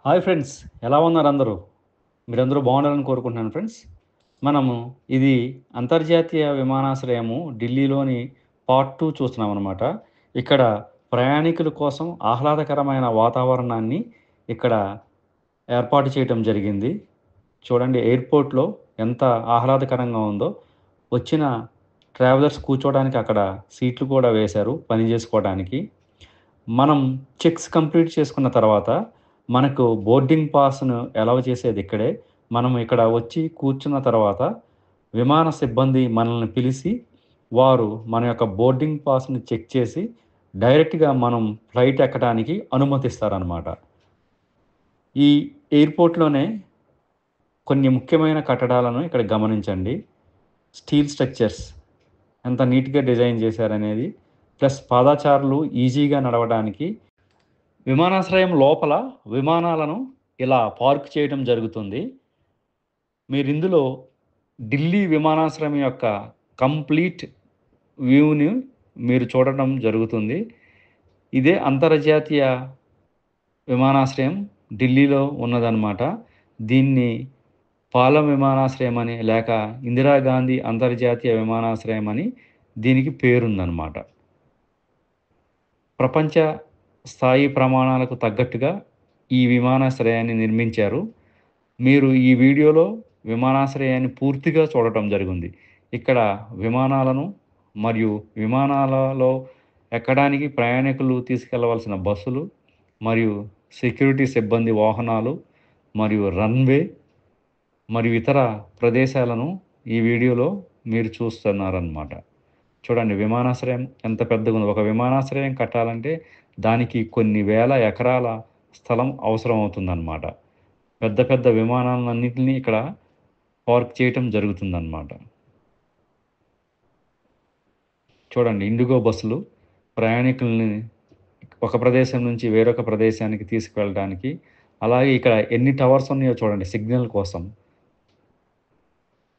Hi friends, ఎలా ఉన్నారు అందరూ? మీరందరూ బాగుండాలని కోరుకుంటున్నాను ఫ్రెండ్స్. మనము ఇది అంతర్జాతీయ విమానాశ్రయము ఢిల్లీలోని పార్ట్ 2 చూస్తున్నామనమాట. ఇక్కడ ప్రయాణికుల కోసం ఆహ్లాదకరమైన వాతావరణాన్ని ఇక్కడ ఏర్పాటు చేయటం జరిగింది. చూడండి ఎయిర్‌పోర్ట్‌లో ఎంత ఆహ్లాదకరంగా ఉందో. వచ్చిన ట్రావెలర్స్ కూర్చోవడానికి అక్కడ సీట్లు కూడా వేశారు పని జేసుకోవడానికి. మనం చెక్స్ కంప్లీట్ చేసుకున్న తర్వాత మనకు బోర్డింగ్ పాస్‌ను అలౌ చేసేది ఇక్కడే. మనం ఇక్కడ వచ్చి కూర్చున్న తర్వాత విమాన సిబ్బంది మనల్ని పిలిసి, వారు మన యొక్క బోర్డింగ్ పాస్‌ని చెక్ చేసి డైరెక్ట్‌గా మనం ఫ్లైట్ ఎక్కడానికి అనుమతిస్తారనమాట. ఈ ఎయిర్‌పోర్ట్‌లోనే కొన్ని ముఖ్యమైన కట్టడాలను ఇక్కడ గమనించండి. స్టీల్ స్ట్రక్చర్స్ ఎంత నీట్‌గా డిజైన్ చేశారనేది. ప్లస్ పాదచారులు ఈజీగా నడవడానికి విమానాశ్రయం లోపల విమానాలను ఇలా పార్క్ చేయడం జరుగుతుంది. మీరిందులో ఢిల్లీ విమానాశ్రయం యొక్క కంప్లీట్ వ్యూని మీరు చూడటం జరుగుతుంది. ఇదే అంతర్జాతీయ విమానాశ్రయం ఢిల్లీలో ఉన్నదనమాట. దీన్ని పాలెం విమానాశ్రయం అని లేక ఇందిరాగాంధీ అంతర్జాతీయ విమానాశ్రయం అని దీనికి పేరుందనమాట. ప్రపంచ స్థాయి ప్రమాణాలకు తగ్గట్టుగా ఈ విమానాశ్రయాన్ని నిర్మించారు. మీరు ఈ వీడియోలో విమానాశ్రయాన్ని పూర్తిగా చూడటం జరిగింది. ఇక్కడ విమానాలను మరియు విమానాలలో ఎక్కడానికి ప్రయాణికులు తీసుకెళ్లవలసిన బస్సులు మరియు సెక్యూరిటీ సిబ్బంది వాహనాలు మరియు రన్‌వే మరియు ఇతర ప్రదేశాలను ఈ వీడియోలో మీరు చూస్తున్నారన్నమాట. చూడండి విమానాశ్రయం ఎంత పెద్దగుందో. ఒక విమానాశ్రయం కట్టాలంటే దానికి కొన్ని వేల ఎకరాల స్థలం అవసరం అవుతుందన్నమాట. పెద్ద పెద్ద విమానాలన్నిటిని ఇక్కడ పార్క్ చేయటం జరుగుతుందన్నమాట. చూడండి ఇండిగో బస్సులు ప్రయాణికుల్ని ఒక ప్రదేశం నుంచి వేరొక ప్రదేశానికి తీసుకువెళ్ళడానికి. అలాగే ఇక్కడ ఎన్ని టవర్స్ ఉన్నాయో చూడండి సిగ్నల్ కోసం.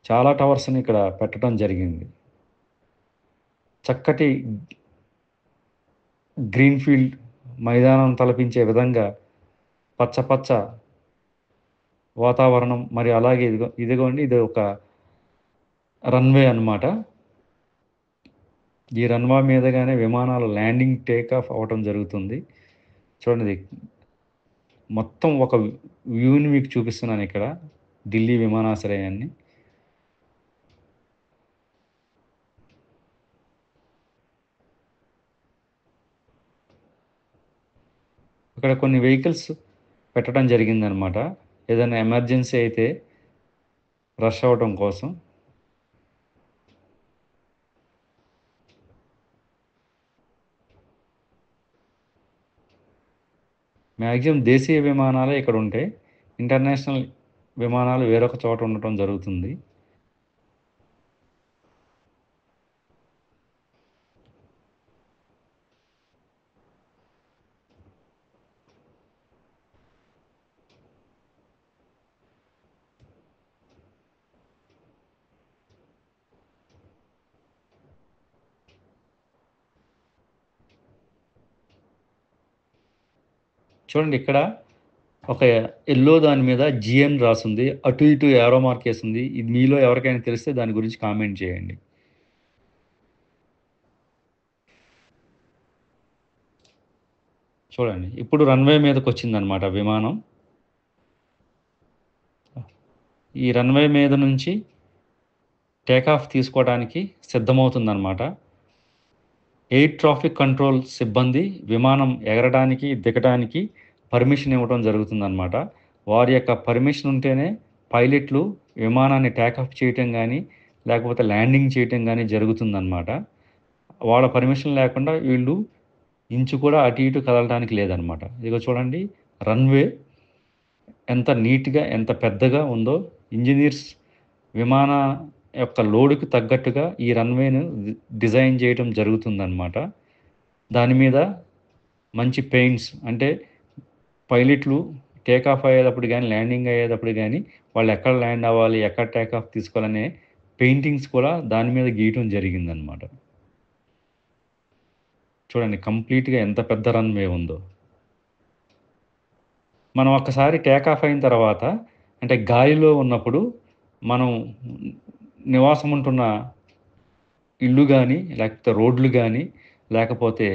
చాలా టవర్స్‌ని ఇక్కడ పెట్టడం జరిగింది. చక్కటి గ్రీన్ ఫీల్డ్ మైదానం తలపించే విధంగా పచ్చ పచ్చ వాతావరణం మరి అలాగే ఇదిగోండి ఇది ఒక రన్‌వే అన్నమాట. ఈ రన్‌వే మీదగానే విమానాలు ల్యాండింగ్, టేక్ ఆఫ్ అవ్వటం జరుగుతుంది. చూడండి ఇది మొత్తం ఒక వ్యూని మీకు చూపిస్తున్నాను ఇక్కడ ఢిల్లీ విమానాశ్రయాన్ని. ఇక్కడ కొన్ని వెహికల్స్ పెట్టడం జరిగిందనమాట. ఏదైనా ఎమర్జెన్సీ అయితే రష్ అవ్వటం కోసం. మ్యాక్సిమం దేశీయ విమానాలే ఇక్కడ ఉంటాయి. ఇంటర్నేషనల్ విమానాలు వేరొక చోట ఉండటం జరుగుతుంది. చూడండి ఇక్కడ ఒక యెల్లో దాని మీద జీఎన్ రాసుంది. అటు ఇటు యారో మార్క్ ఏసుంది. ఇది మీలో ఎవరికైనా తెలిస్తే దాని గురించి కామెంట్ చేయండి. చూడండి ఇప్పుడు రన్‌వే మీదకొచ్చిందనమాట విమానం. ఈ రన్‌వే మీద నుంచి టేక్ ఆఫ్ తీసుకోవడానికి సిద్ధమవుతుందనమాట. ఎయిర్ ట్రాఫిక్ కంట్రోల్ సిబ్బంది విమానం ఎగరడానికి, దిగడానికి పర్మిషన్ ఇవ్వటం జరుగుతుందనమాట. వారి యొక్క పర్మిషన్ ఉంటేనే పైలట్లు విమానాన్ని టేక్ ఆఫ్ చేయటం గానీ, లేకపోతే ల్యాండింగ్ చేయటం గానీ జరుగుతుందనమాట. వాళ్ళ పర్మిషన్ లేకుండా వీళ్ళు ఇంచు కూడా అటు ఇటు కదలడానికి లేదనమాట. ఇదిగో చూడండి రన్‌వే ఎంత నీట్‌గా, ఎంత పెద్దగా ఉందో. ఇంజినీర్స్ విమాన యొక్క లోడ్‌కి తగ్గట్టుగా ఈ రన్‌వేను డిజైన్ చేయటం జరుగుతుందనమాట. దాని మీద మంచి పెయింట్స్ అంటే పైలట్లు టేక్ ఆఫ్ అయ్యేటప్పుడు గానీ, ల్యాండింగ్ అయ్యేటప్పుడు గానీ, వాళ్ళు ఎక్కడ ల్యాండ్ అవ్వాలి, ఎక్కడ టేక్ ఆఫ్ తీసుకోవాలనే పెయింటింగ్స్ కూడా దాని మీద గీయటం జరిగిందనమాట. చూడండి కంప్లీట్‌గా ఎంత పెద్ద రన్‌వే ఉందో. మనం ఒక్కసారి టేక్ ఆఫ్ అయిన తర్వాత అంటే గాలిలో ఉన్నప్పుడు మనం నివాసం ఉంటున్న ఇల్లు గానీ, లేకపోతే రోడ్లు గానీ, లేకపోతే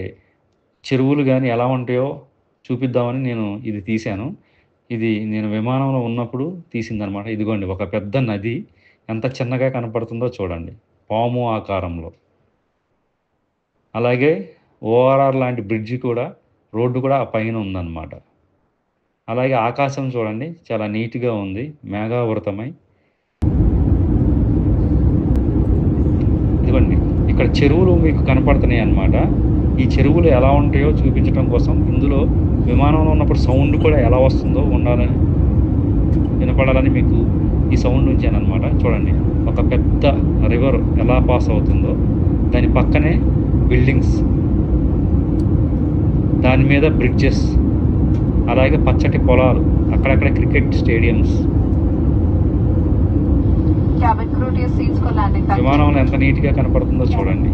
చెరువులు గానీ ఎలా ఉంటాయో చూపిద్దామని నేను ఇది తీశాను. ఇది నేను విమానంలో ఉన్నప్పుడు తీసిందనమాట. ఇదిగోండి ఒక పెద్ద నది ఎంత చిన్నగా కనపడుతుందో చూడండి. పాము ఆకారంలో. అలాగే ఓఆర్ఆర్ లాంటి బ్రిడ్జి కూడా రోడ్డు కూడా ఆ పైన ఉందనమాట. అలాగే ఆకాశం చూడండి చాలా నీట్‌గా ఉంది. మేఘావృతమై ఇదిగోండి ఇక్కడ చెరువులు మీకు కనపడుతున్నాయన్నమాట. ఈ చెరువులు ఎలా ఉంటాయో చూపించటం కోసం ఇందులో విమానంలో ఉన్నప్పుడు సౌండ్ కూడా ఎలా వస్తుందో ఉండాలని వినపడాలని మీకు ఈ సౌండ్ ఉంచానన్నమాట. చూడండి ఒక పెద్ద రివర్ ఎలా పాస్ అవుతుందో దాని పక్కనే బిల్డింగ్స్, దాని మీద బ్రిడ్జెస్, అలాగే పచ్చటి పొలాలు, అక్కడక్కడ క్రికెట్ స్టేడియంస్. విమానంలో ఎంత నీట్‌గా కనపడుతుందో చూడండి.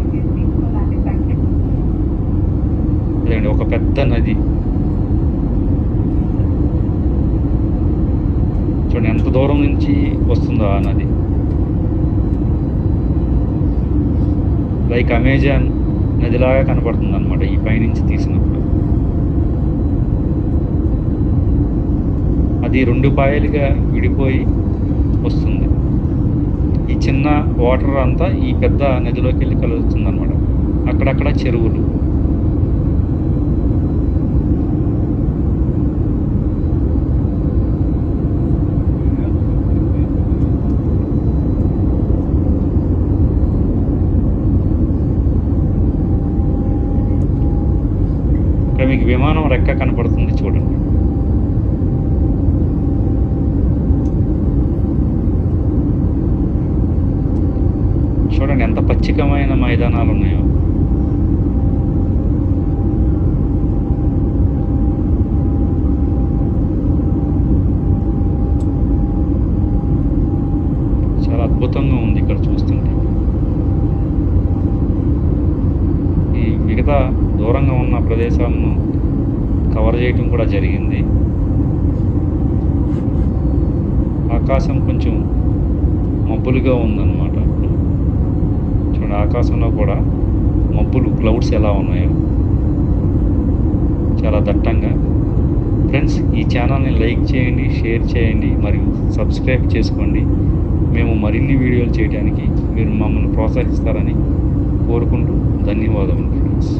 ఇదండి ఒక పెద్ద నది. చూడండి ఎంత దూరం నుంచి వస్తుందో ఆ నది. లైక్ అమెజాన్ నదిలాగా కనపడుతుందన్నమాట ఈ పైనుంచి తీసినప్పుడు. అది 2 పాయలుగా విడిపోయి వస్తుంది. ఈ చిన్న వాటర్ అంతా ఈ పెద్ద నదిలోకి వెళ్ళి కలుస్తుందన్నమాట. అక్కడక్కడ చెరువులు. ఇక్కడ మీకు విమానం రెక్క కనపడుతుంది చూడండి. చూడండి ఎంత పచ్చికమైన మైదానాలు ఉన్నాయో. చాలా అద్భుతంగా ఉంది ఇక్కడ చూస్తుంటే. ఈ మిగతా దూరంగా ఉన్న ప్రదేశాలను కవర్ చేయటం కూడా జరిగింది. ఆకాశం కొంచెం మబ్బులుగా ఉందన్నమాట. చూడండి ఆకాశంలో కూడా మబ్బులు, క్లౌడ్స్ ఎలా ఉన్నాయో చాలా దట్టంగా. ఫ్రెండ్స్, ఈ ఛానల్ని లైక్ చేయండి, షేర్ చేయండి మరియు సబ్స్క్రైబ్ చేసుకోండి. మేము మరిన్ని వీడియోలు చేయడానికి మీరు మమ్మల్ని ప్రోత్సహిస్తారని కోరుకుంటూ ధన్యవాదములు ఫ్రెండ్స్.